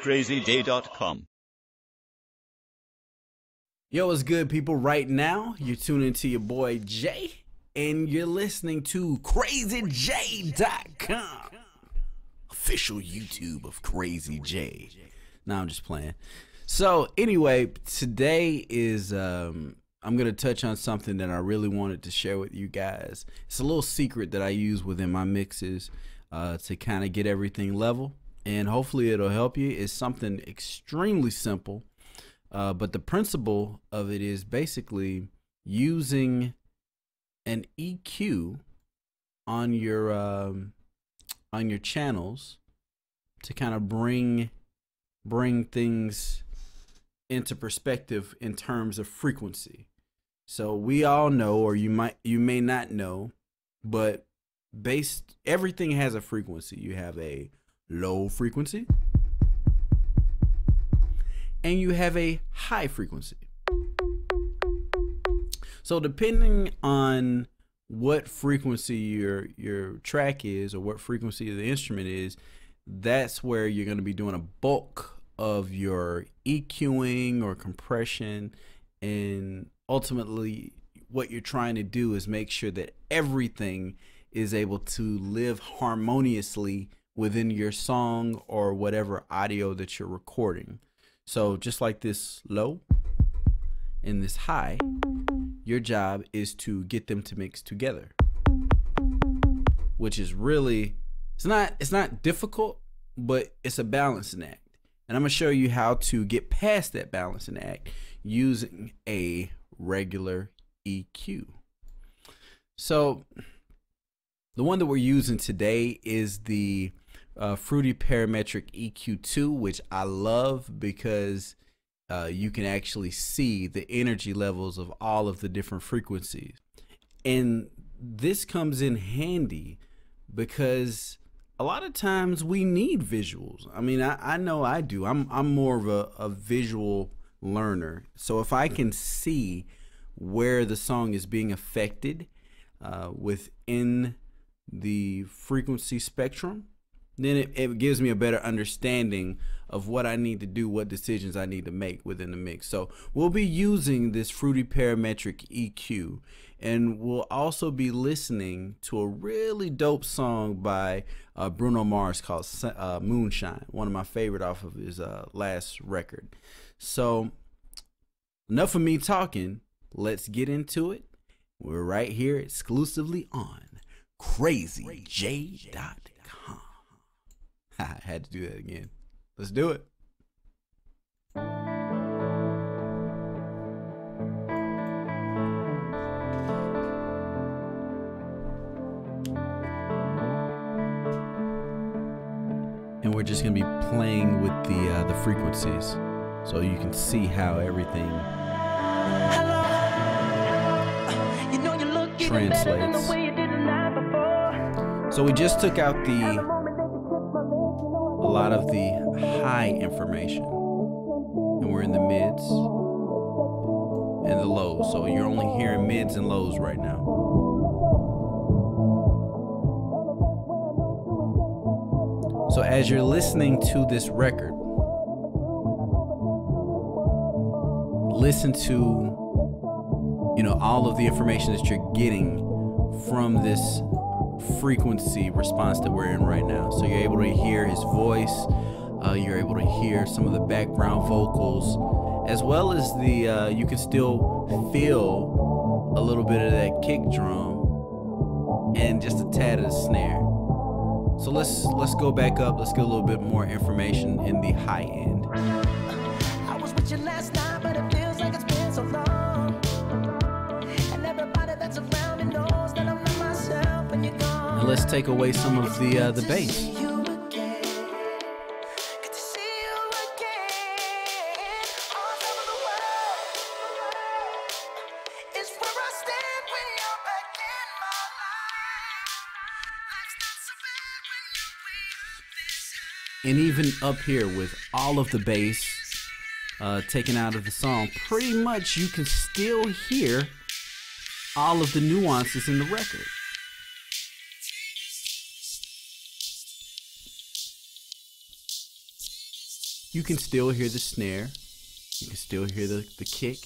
crazyj.com. Yo, what's good, people? Right now, you're tuning to your boy Jay, and you're listening to crazyj.com, official YouTube of Crazy J. No, I'm just playing. So anyway, today is I'm gonna touch on something that I really wanted to share with you guys. It's a little secret that I use within my mixes to kind of get everything level, and hopefully it'll help you. It's something extremely simple, but the principle of it is basically using an EQ on your channels to kind of bring things into perspective in terms of frequency. So we all know, or you may not know, but everything has a frequency. You have a low frequency and you have a high frequency. So depending on what frequency your track is, or what frequency the instrument is, that's where you're going to be doing a bulk of your EQing or compression, and ultimately what you're trying to do is make sure that everything is able to live harmoniously within your song or whatever audio that you're recording. So just like this low and this high, your job is to get them to mix together, which is really, it's not difficult, but it's a balancing act. And I'm going to show you how to get past that balancing act using a regular EQ. So the one that we're using today is the Fruity Parametric EQ2, which I love because you can actually see the energy levels of all of the different frequencies. And this comes in handy because a lot of times we need visuals. I mean, I know I do. I'm more of a visual learner. So if I can see where the song is being affected within the frequency spectrum, then it gives me a better understanding of what I need to do, what decisions I need to make within the mix. So we'll be using this Fruity Parametric EQ, and we'll also be listening to a really dope song by Bruno Mars called Moonshine, one of my favorite off of his last record. So enough of me talking, let's get into it. We're right here exclusively on crazyj.com. I had to do that again. Let's do it. And we're just gonna be playing with the frequencies, so you can see how everything translates. So we just took out a lot of the high information, and we're in the mids and the lows. So you're only hearing mids and lows right now. So as you're listening to this record, listen to, all of the information that you're getting from this frequency response that we're in right now. So you're able to hear his voice, you're able to hear some of the background vocals, as well as the you can still feel a little bit of that kick drum and just a tad of the snare. So let's go back up. Let's get a little bit more information in the high end. I was with you last night, but it feels like it's been so long. And everybody that's around me knows that I'm not myself when you're gone. And let's take away some of the bass. And even up here with all of the bass taken out of the song, pretty much you can still hear all of the nuances in the record. you can still hear the snare. You can still hear the kick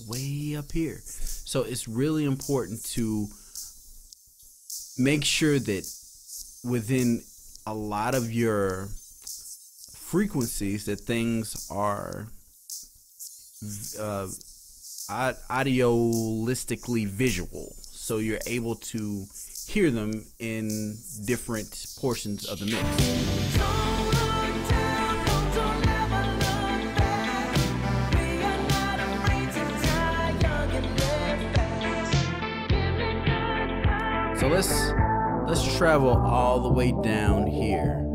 way up here. So it's really important to make sure that within a lot of your frequencies that things are audiolistically visual, so you're able to hear them in different portions of the mix. So let's travel all the way down here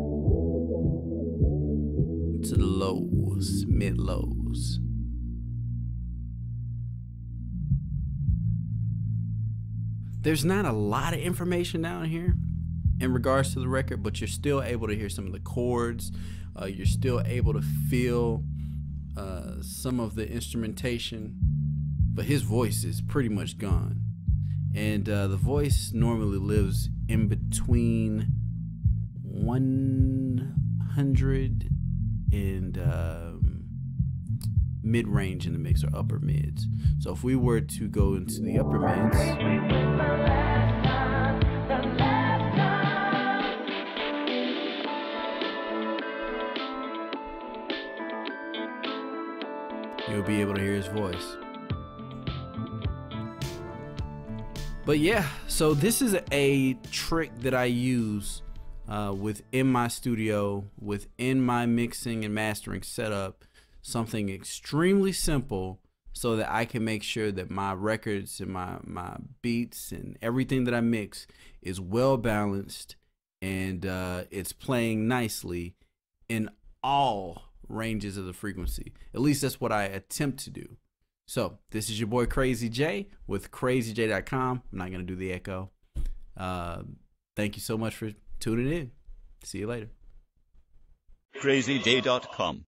to the lows, mid lows. There's not a lot of information down here in regards to the record, but you're still able to hear some of the chords. You're still able to feel some of the instrumentation, but his voice is pretty much gone. And the voice normally lives in between 100 and mid-range in the mix, or upper mids. So if we were to go into the upper mids, you'll be able to hear his voice. But yeah, so this is a trick that I use within my studio, within my mixing and mastering setup. Something extremely simple so that I can make sure that my records and my beats and everything that I mix is well balanced, and it's playing nicely in all ranges of the frequency. At least that's what I attempt to do. So this is your boy Crazy J with crazyj.com. I'm not going to do the echo. Thank you so much for tuning in. See you later. crazyj.com